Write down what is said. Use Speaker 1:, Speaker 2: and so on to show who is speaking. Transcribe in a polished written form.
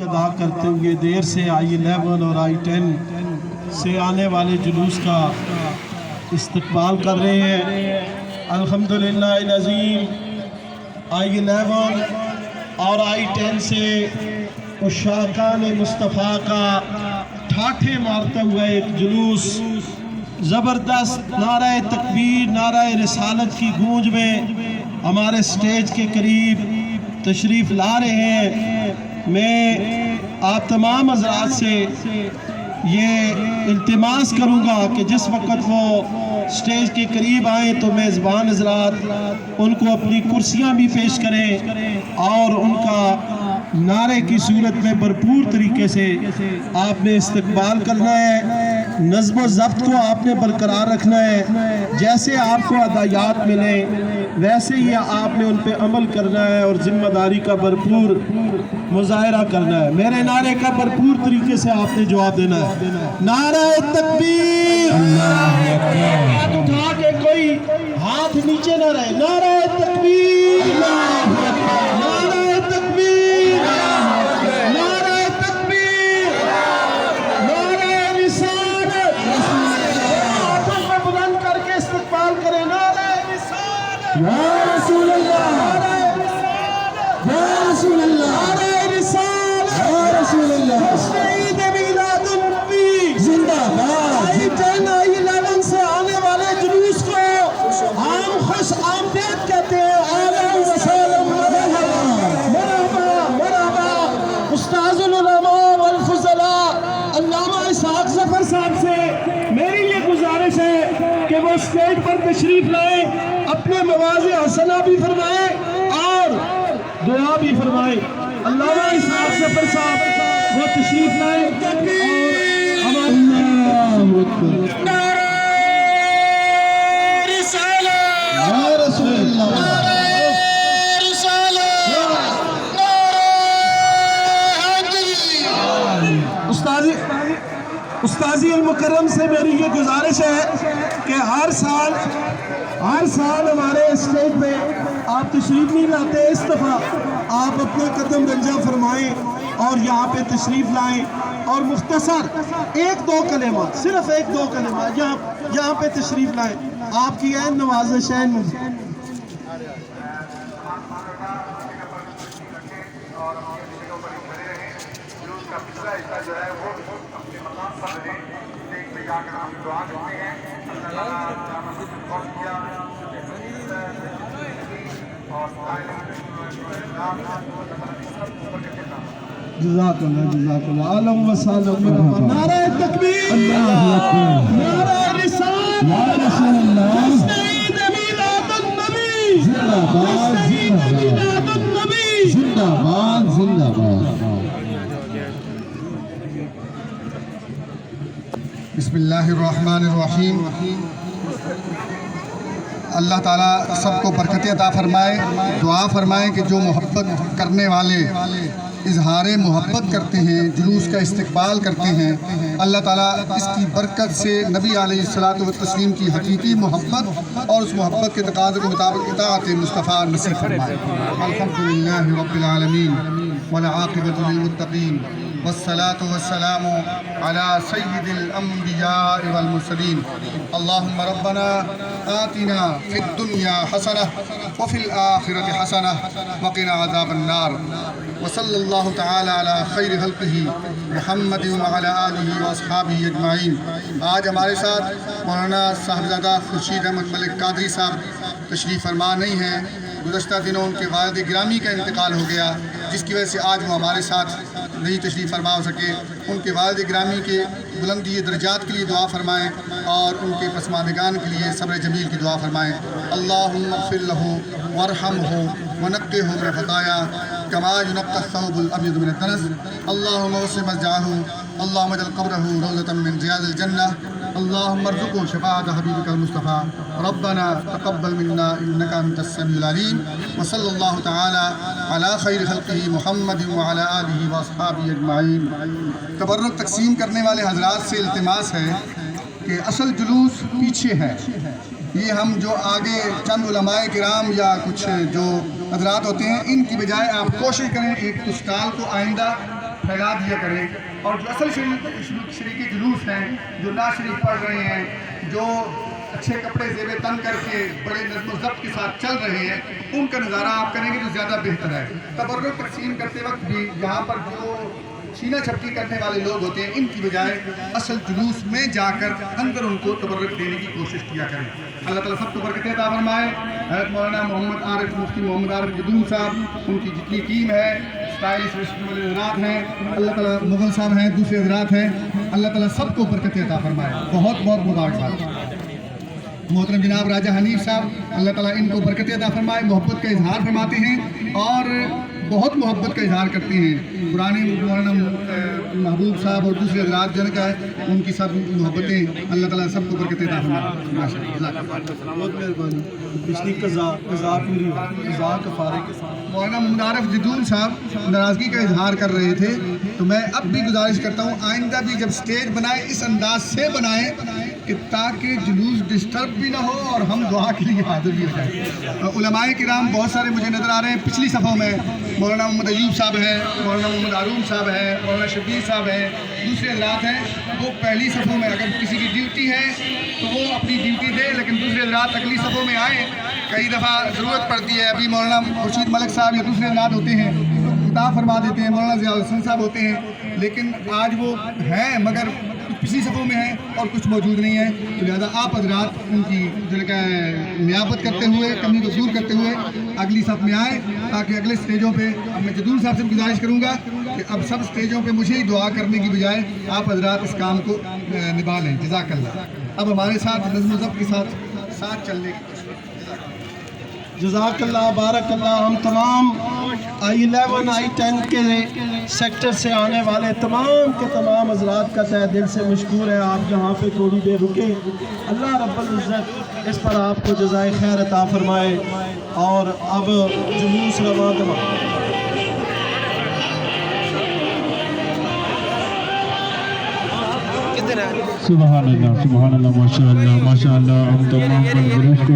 Speaker 1: ادا کرتے ہوئے دیر سے I11 اور I10 سے آنے والے جلوس کا استقبال کر رہے ہیں۔ الحمدللہ العظیم I11 اور I10 سے عشاقان مصطفیٰ کا ٹھاٹھے مارتا ہوا ایک جلوس زبردست نعرہ تکبیر نعرہ رسالت کی گونج میں ہمارے سٹیج کے قریب تشریف لا رہے ہیں۔ میں آپ تمام حضرات سے یہ التماس کروں گا کہ جس وقت وہ سٹیج کے قریب آئیں تو میزبان حضرات ان کو اپنی کرسیاں بھی پیش کریں اور ان کا نعرے کی صورت میں بھرپور طریقے سے آپ نے استقبال کرنا ہے۔ نظم و ضبط کو آپ نے برقرار رکھنا ہے، جیسے آپ کو ہدایات ملیں ویسے ہی آپ نے ان پہ عمل کرنا ہے اور ذمہ داری کا بھرپور مظاہرہ کرنا ہے۔ میرے نعرے کا بھرپور طریقے سے آپ نے جواب دینا ہے۔ نعرہ تکبیر، ہاتھ اٹھا کے کوئی ہاتھ نیچے نہ رہے۔ نعرہ تکبیر، نعرہ تکبیر، نعرہ تکبیر، نعرہ رسالت۔ ہاتھوں کو بلند کر کے استقبال کریں۔ نعرہ رسالت، یا رسول اللہ، نعرہ رسالت، یا رسول اللہ، نعرہ رسالت، یا رسول اللہ۔ شہید میلاد النبی زندہ باد۔ I11 سے آنے والے جلوس کو ہم خوش آمدید کہتے ہیں۔ اہلاً و سہلاً، مرحبا مرحبا مرحبا۔ استاذ العلماء والفضلاء علامہ اسحاق ظفر صاحب سے میری یہ گزارش ہے کہ وہ اسٹیج پر تشریف لائیں، اپنے مواضع حسنہ بھی فرمائیں اور دعا بھی فرمائیں۔ علامہ اسحاق ظفر صاحب وہ تشریف لائیں اور ہمارے استاذی المکرم سے میری یہ گزارش ہے کہ ہر سال ہمارے اسٹیج پہ آپ تشریف نہیں لاتے، اس دفعہ آپ اپنا قدم رنجہ فرمائیں اور یہاں پہ تشریف لائیں اور مختصر ایک دو کلمات، صرف ایک دو کلمات یہاں پہ تشریف لائیں۔ آپ کی عین نوازش ہے۔ جزاک اللہ جزاک اللہ، عالم و سالم، مرحبا۔ نعرہ تکبیر، نعرہ رسالت، شہید میلاد النبی زندہ باد، شہید میلاد النبی زندہ باد زندہ باد۔
Speaker 2: بسم اللہ الرحمن الرحیم۔ اللہ تعالیٰ سب کو برکت عطا فرمائے۔ دعا فرمائیں کہ جو محبت کرنے والے اظہار محبت کرتے ہیں، جلوس کا استقبال کرتے ہیں، اللہ تعالیٰ اس کی برکت سے نبی علیہ الصلاۃ والتسلیم کی حقیقی محبت اور اس محبت کے تقاضے کے مطابق اطاعت مصطفیٰ نصیب فرمائے۔ الحمدللہ رب العالمین والعاقبۃ للمتقین والصلاة والسلام على سید الانبیاء والمرسلین۔ اللہم ربنا آتنا فی الدنیا حسنہ وفی الآخرۃ حسنہ وقنا عذاب النار۔ وصلی اللہ تعالی علی خیر خلقہ محمد وعلی آلہ واصحابہ اجمعین۔ آج ہمارے ساتھ مولانا صاحبزادہ خورشید احمد ملک قادری صاحب تشریف فرما نہیں ہیں۔ گزشتہ دنوں ان کے والد گرامی کا انتقال ہو گیا، جس کی وجہ سے آج وہ ہمارے ساتھ نہیں تشریف فرما ہو سکے۔ ان کے والد گرامی کے بلندی درجات کے لیے دعا فرمائیں اور ان کے پسماندگان کے لیے صبر جمیل کی دعا فرمائیں۔ اللہم اغفر لہ وارحمہ ونقہ من خطایا کما ینقی الثوب الابیض من الدنس۔ اللہم وسع مرجعہ، اللہم اجعل قبرہ روضۃ من ریاض الجنہ، اللہم ارزقہ شفاعۃ حبیبک المصطفیٰ۔ ربنا تقبل منا انک انت السمیع العلیم۔ وصلی اللہ تعالی علی خیر خلقہ محمد وعلی آلہ واصحابہ اجمعین۔ تبرک تقسیم کرنے والے حضرات سے التماس ہے کہ اصل جلوس پیچھے ہے، یہ ہم جو آگے چند علماء کرام یا کچھ جو حضرات ہوتے ہیں ان کی بجائے آپ کوشش کریں ایک اسٹال کو آئندہ پھیلا دیا کریں، اور جو اصل شریک جلوس ہیں، جو نعت شریف پڑھ رہے ہیں، جو اچھے کپڑے زیب تن کر کے بڑے نظم و ضبط کے ساتھ چل رہے ہیں، ان کا نظارہ آپ کریں گے تو زیادہ بہتر ہے۔ تبرک تقسیم کرتے وقت بھی یہاں پر جو چھینا چھپٹی کرنے والے لوگ ہوتے ہیں، ان کی بجائے اصل جلوس میں جا کر اندر ان کو تبرک دینے کی کوشش کیا کریں۔ اللہ تعالیٰ سب کو برکتیں عطا فرمائے۔ حضرت مولانا محمد عارف مفتی محمد عارف جدون صاحب، ان کی جتنی ٹیم ہے، اسٹائلش رسم والے حضرات ہیں، اللہ تعالیٰ مغل صاحب ہیں، دوسرے حضرات ہیں، اللہ تعالیٰ سب کو برکتیں عطا فرمائے۔ بہت بہت مبارکباد۔ محترم جناب راجہ حنیف صاحب، اللہ تعالیٰ ان کو برکت عطا فرمائے، محبت کا اظہار فرماتے ہیں اور بہت محبت کا اظہار کرتے ہیں۔ پرانے مولانا محبوب صاحب اور دوسرے حضرات جن کا ہے، ان کی سب محبتیں، اللہ تعالیٰ سب کو برکت عطا فرمائے۔
Speaker 1: بہت مہربانی۔ پچھلی قضا پوری ہو، قضا کفارے کے ساتھ
Speaker 2: مولانا محمد عارف جدون صاحب ناراضگی کا اظہار کر رہے تھے، تو میں اب بھی گزارش کرتا ہوں آئندہ بھی جب سٹیج بنائیں اس انداز سے بنائیں کہ تاکہ جلوس ڈسٹرب بھی نہ ہو اور ہم دعا کے لیے حاضر بھی ہو جائیں۔ علماء کرام بہت سارے مجھے نظر آ رہے ہیں پچھلی صفوں میں، مولانا محمد ایوب صاحب ہیں، مولانا محمد ہارون صاحب ہیں، مولانا شبیر صاحب ہیں، دوسرے حضرات ہیں، وہ پہلی صفوں میں، اگر کسی کی ڈیوٹی ہے تو وہ اپنی ڈیوٹی دے، لیکن دوسرے حضرات اگلی صفوں میں آئیں۔ کئی دفعہ ضرورت پڑتی ہے، ابھی مولانا خورشید ملک صاحب یا دوسرے حضرات ہوتے ہیں خطاب فرما دیتے ہیں، مولانا ضیاء الحسن صاحب ہوتے ہیں، لیکن آج وہ ہیں مگر پچھلی صفوں میں ہیں اور کچھ موجود نہیں ہے، تو لہٰذا آپ حضرات ان کی نیابت کرتے ہوئے، کمی کو دور کرتے ہوئے اگلی صف میں آئیں، تاکہ اگلے سٹیجوں پہ اب میں جدول صاحب سے گزارش کروں گا کہ اب سب سٹیجوں پہ مجھے ہی دعا کرنے کی بجائے آپ حضرات اس کام کو نبھا لیں۔ جزاک اللہ۔ اب ہمارے ساتھ نظم و ضبط کے ساتھ چلنے کی کوشش۔
Speaker 1: جزاک اللہ، بارک اللہ۔ ہم تمام I11 I10 کے سیکٹر سے آنے والے تمام کے تمام حضرات کا تہ دل سے مشکور ہے، آپ یہاں پہ تھوڑی دیر رکے، اللہ رب العزت اس پر آپ کو جزائے خیر عطا فرمائے۔ اور اب جلوس رواں دواں۔
Speaker 3: سبحان اللہ، سبحان اللہ، ماشاء اللہ، ماشاء اللہ۔ ہم تمام کو